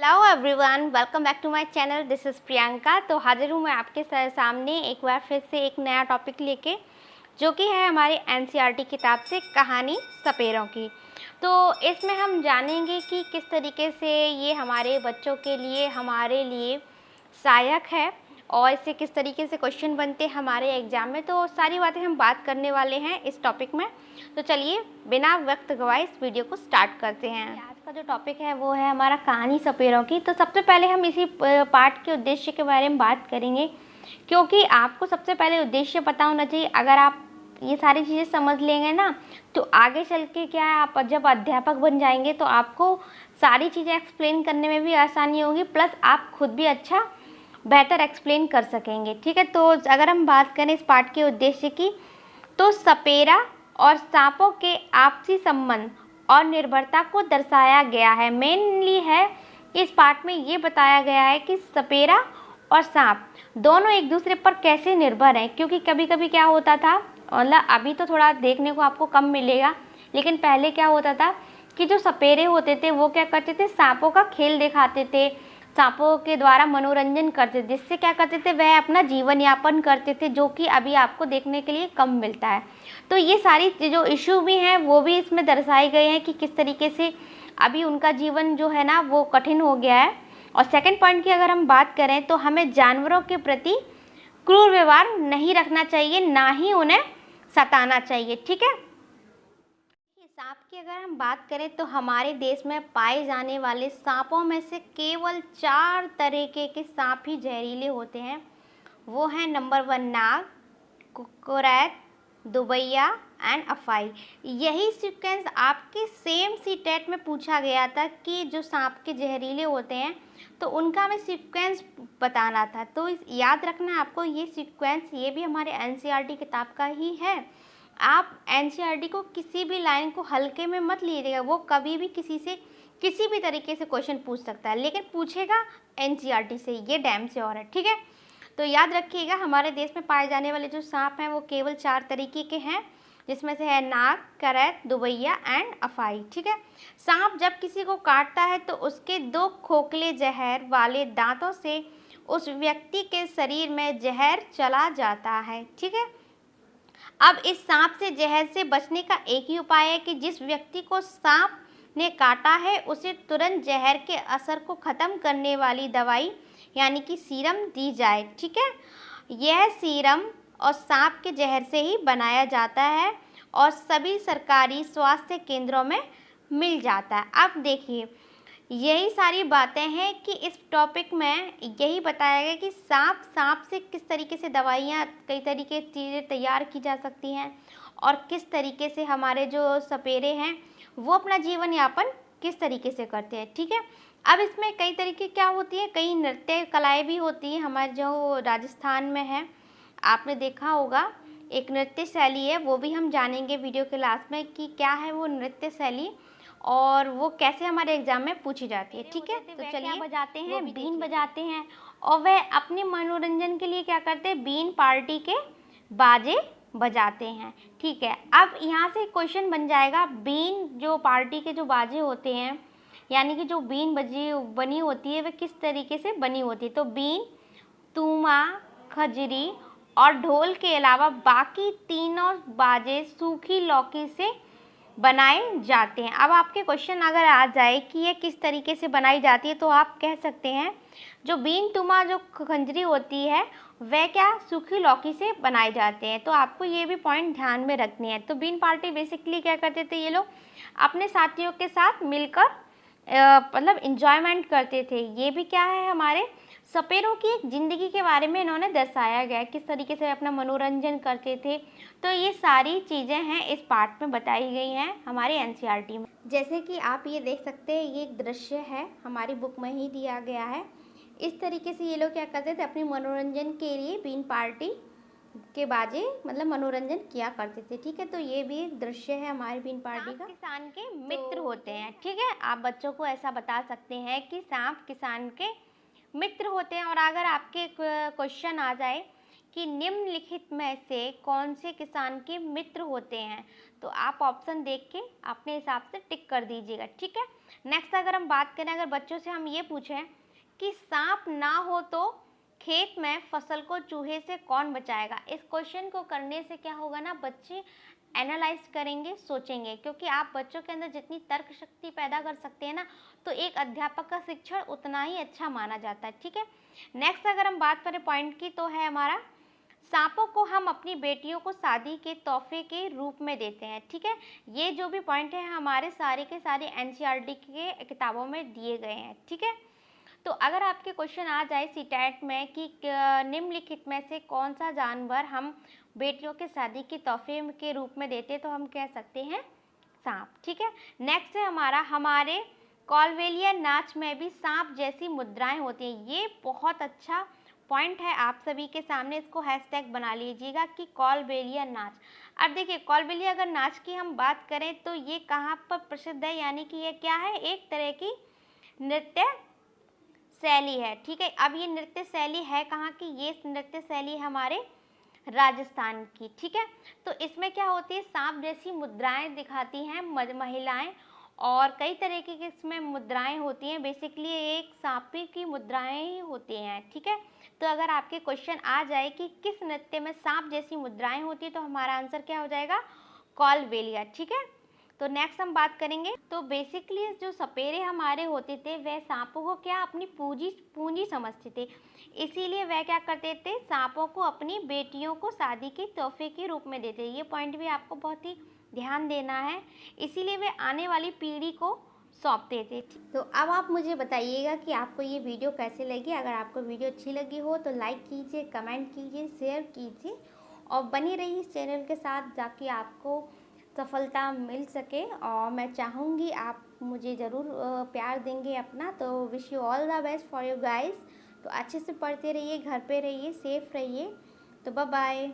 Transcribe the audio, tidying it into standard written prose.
Hello everyone, welcome back to my channel. This is Priyanka. तो हाजिर हूँ मैं आपके सामने एक बार फिर से एक नया टॉपिक लेके, जो कि है हमारी एनसीईआरटी किताब से कहानी सपेरों की। तो इसमें हम जानेंगे कि किस तरीके से ये हमारे बच्चों के लिए, हमारे लिए सहायक है और इससे किस तरीके से क्वेश्चन बनते हैं हमारे एग्ज़ाम में। तो सारी बातें हम बात करने वाले हैं इस टॉपिक में। तो चलिए बिना वक्त गवाए इस वीडियो को स्टार्ट करते हैं। आज का जो टॉपिक है वो है हमारा कहानी सपेरों की। तो सबसे पहले हम इसी पाठ के उद्देश्य के बारे में बात करेंगे, क्योंकि आपको सबसे पहले उद्देश्य पता होना चाहिए। अगर आप ये सारी चीज़ें समझ लेंगे ना, तो आगे चल के क्या है, आप जब अध्यापक बन जाएंगे तो आपको सारी चीज़ें एक्सप्लेन करने में भी आसानी होगी, प्लस आप खुद भी अच्छा बेहतर एक्सप्लेन कर सकेंगे। ठीक है, तो अगर हम बात करें इस पाठ के उद्देश्य की, तो सपेरा और सांपों के आपसी संबंध और निर्भरता को दर्शाया गया है। मेनली है इस पाठ में ये बताया गया है कि सपेरा और सांप दोनों एक दूसरे पर कैसे निर्भर हैं। क्योंकि कभी कभी क्या होता था, मतलब अभी तो थोड़ा देखने को आपको कम मिलेगा, लेकिन पहले क्या होता था कि जो सपेरे होते थे वो क्या करते थे, सांपों का खेल दिखाते थे, सांपों के द्वारा मनोरंजन करते थे, जिससे क्या करते थे, वह अपना जीवन यापन करते थे, जो कि अभी आपको देखने के लिए कम मिलता है। तो ये सारी जो इशू भी हैं वो भी इसमें दर्शाए गए हैं कि किस तरीके से अभी उनका जीवन जो है ना वो कठिन हो गया है। और सेकंड पॉइंट की अगर हम बात करें तो हमें जानवरों के प्रति क्रूर व्यवहार नहीं रखना चाहिए, ना ही उन्हें सताना चाहिए। ठीक है, सांप की अगर हम बात करें तो हमारे देश में पाए जाने वाले सांपों में से केवल 4 तरीके के सांप ही जहरीले होते हैं। वो हैं नंबर 1 नाग, कुकुरैत, दुबैया एंड अफाई। यही सीक्वेंस आपके सेम सी टेट में पूछा गया था कि जो सांप के जहरीले होते हैं तो उनका हमें सीक्वेंस बताना था। तो याद रखना आपको ये सीक्वेंस, ये भी हमारे एनसीईआरटी किताब का ही है। आप एनसीईआरटी को किसी भी लाइन को हल्के में मत लीजिएगा, वो कभी भी किसी से किसी भी तरीके से क्वेश्चन पूछ सकता है, लेकिन पूछेगा एनसीईआरटी से, ये डैम से और है। ठीक है, तो याद रखिएगा हमारे देश में पाए जाने वाले जो सांप हैं वो केवल 4 तरीके के हैं, जिसमें से है नाग, करैत, दुबैया एंड अफाई। ठीक है, सांप जब किसी को काटता है तो उसके 2 खोखले जहर वाले दांतों से उस व्यक्ति के शरीर में जहर चला जाता है। ठीक है, अब इस सांप से जहर से बचने का एक ही उपाय है कि जिस व्यक्ति को सांप ने काटा है उसे तुरंत जहर के असर को ख़त्म करने वाली दवाई यानी कि सीरम दी जाए। ठीक है, यह सीरम और सांप के जहर से ही बनाया जाता है और सभी सरकारी स्वास्थ्य केंद्रों में मिल जाता है। अब देखिए, यही सारी बातें हैं कि इस टॉपिक में यही बताया गया कि सांप से किस तरीके से दवाइयाँ, कई तरीके की चीज़ें तैयार की जा सकती हैं और किस तरीके से हमारे जो सपेरे हैं वो अपना जीवन यापन किस तरीके से करते हैं। ठीक है, अब इसमें कई तरीके क्या होती है, कई नृत्य कलाएँ भी होती हैं हमारे जो राजस्थान में है। आपने देखा होगा एक नृत्य शैली है, वो भी हम जानेंगे वीडियो के लास्ट में कि क्या है वो नृत्य शैली और वो कैसे हमारे एग्जाम में पूछी जाती है। ठीक है, तो चलिए बजाते हैं, बीन बजाते हैं और वह अपने मनोरंजन के लिए क्या करते हैं, बीन पार्टी के बाजे बजाते हैं। ठीक है, अब यहाँ से क्वेश्चन बन जाएगा, बीन जो पार्टी के जो बाजे होते हैं, यानी कि जो बीन बनी होती है वह किस तरीके से बनी होती है। तो बीन, तूमा, खजरी और ढोल के अलावा बाकी तीनों बाजे सूखी लौकी से बनाए जाते हैं। अब आपके क्वेश्चन अगर आ जाए कि ये किस तरीके से बनाई जाती है, तो आप कह सकते हैं जो बीन, तुमा, जो खंजरी होती है वह क्या सूखी लौकी से बनाए जाते हैं। तो आपको ये भी पॉइंट ध्यान में रखनी है। तो बीन पार्टी बेसिकली क्या करते थे, ये लोग अपने साथियों के साथ मिलकर मतलब इंजॉयमेंट करते थे। ये भी क्या है, हमारे सपेरों की एक ज़िंदगी के बारे में इन्होंने दर्शाया गया है, किस तरीके से अपना मनोरंजन करते थे। तो ये सारी चीज़ें हैं इस पाठ में बताई गई हैं हमारे एनसीईआरटी में। जैसे कि आप ये देख सकते हैं, ये एक दृश्य है, हमारी बुक में ही दिया गया है। इस तरीके से ये लोग क्या करते थे, अपने मनोरंजन के लिए बीन पार्टी के बाजे मतलब मनोरंजन किया करते थे। ठीक है, तो ये भी एक दृश्य है हमारी बीन पार्टी का। किसान के मित्र होते हैं। ठीक है, आप बच्चों को ऐसा बता सकते हैं कि सांप किसान के मित्र होते हैं। और अगर आपके क्वेश्चन आ जाए कि निम्नलिखित में से कौन से किसान के मित्र होते हैं। तो आप ऑप्शन देख के अपने हिसाब से टिक कर दीजिएगा, ठीक है। नेक्स्ट अगर हम बात करें, अगर बच्चों से हम ये पूछें कि सांप ना हो तो खेत में फसल को चूहे से कौन बचाएगा। इस क्वेश्चन को करने से क्या होगा ना, बच्चे एनालाइज करेंगे, सोचेंगे, क्योंकि आप बच्चों के अंदर जितनी तर्क शक्ति पैदा कर सकते हैं ना, तो एक अध्यापक का शिक्षण उतना ही अच्छा माना जाता है, ठीक है। नेक्स्ट अगर हम बात करें पॉइंट की, तो है हमारा सांपों को हम अपनी बेटियों को शादी के तोहफे के रूप में देते हैं, ठीक है। ये जो भी पॉइंट है हमारे सारे के सारे एनसीईआरटी के किताबों में दिए गए हैं, ठीक है। तो अगर आपके क्वेश्चन आ जाए सीटेट में कि निम्नलिखित में से कौन सा जानवर हम बेटियों के शादी के तोहफे के रूप में देते, तो हम कह सकते हैं सांप, ठीक है। नेक्स्ट है हमारे कॉलवेलिया नाच में भी सांप जैसी मुद्राएं होती हैं। ये बहुत अच्छा पॉइंट है आप सभी के सामने, इसको हैशटैग बना लीजिएगा कि कॉलवेलिया नाच। अब देखिए कॉलवेलिया अगर नाच की हम बात करें तो ये कहाँ पर प्रसिद्ध है, यानी कि ये क्या है, एक तरह की नृत्य शैली है, ठीक है। अब ये नृत्य शैली है कहाँ की, ये नृत्य शैली हमारे राजस्थान की, ठीक है। तो इसमें क्या होती है, सांप जैसी मुद्राएं दिखाती हैं महिलाएं, और कई तरह की इसमें मुद्राएं होती हैं। बेसिकली एक सांपी की मुद्राएं ही होती हैं, ठीक है। तो अगर आपके क्वेश्चन आ जाए कि किस नृत्य में सांप जैसी मुद्राएं होती है, तो हमारा आंसर क्या हो जाएगा, कॉलवेलिया, ठीक है। तो नेक्स्ट हम बात करेंगे, तो बेसिकली जो सपेरे हमारे होते थे वह सांपों को क्या अपनी पूंजी समझते थे, इसीलिए वह क्या करते थे, सांपों को अपनी बेटियों को शादी के तोहफे के रूप में देते। ये पॉइंट भी आपको बहुत ही ध्यान देना है, इसीलिए वे आने वाली पीढ़ी को सौंपते थे। तो अब आप मुझे बताइएगा कि आपको ये वीडियो कैसे लगी। अगर आपको वीडियो अच्छी लगी हो तो लाइक कीजिए, कमेंट कीजिए, शेयर कीजिए और बनी रहिए इस चैनल के साथ, ताकि आपको सफलता मिल सके। और मैं चाहूँगी आप मुझे ज़रूर प्यार देंगे अपना। तो wish you all the best for you guys. तो अच्छे से पढ़ते रहिए, घर पे रहिए, सेफ रहिए। तो बाय बाय।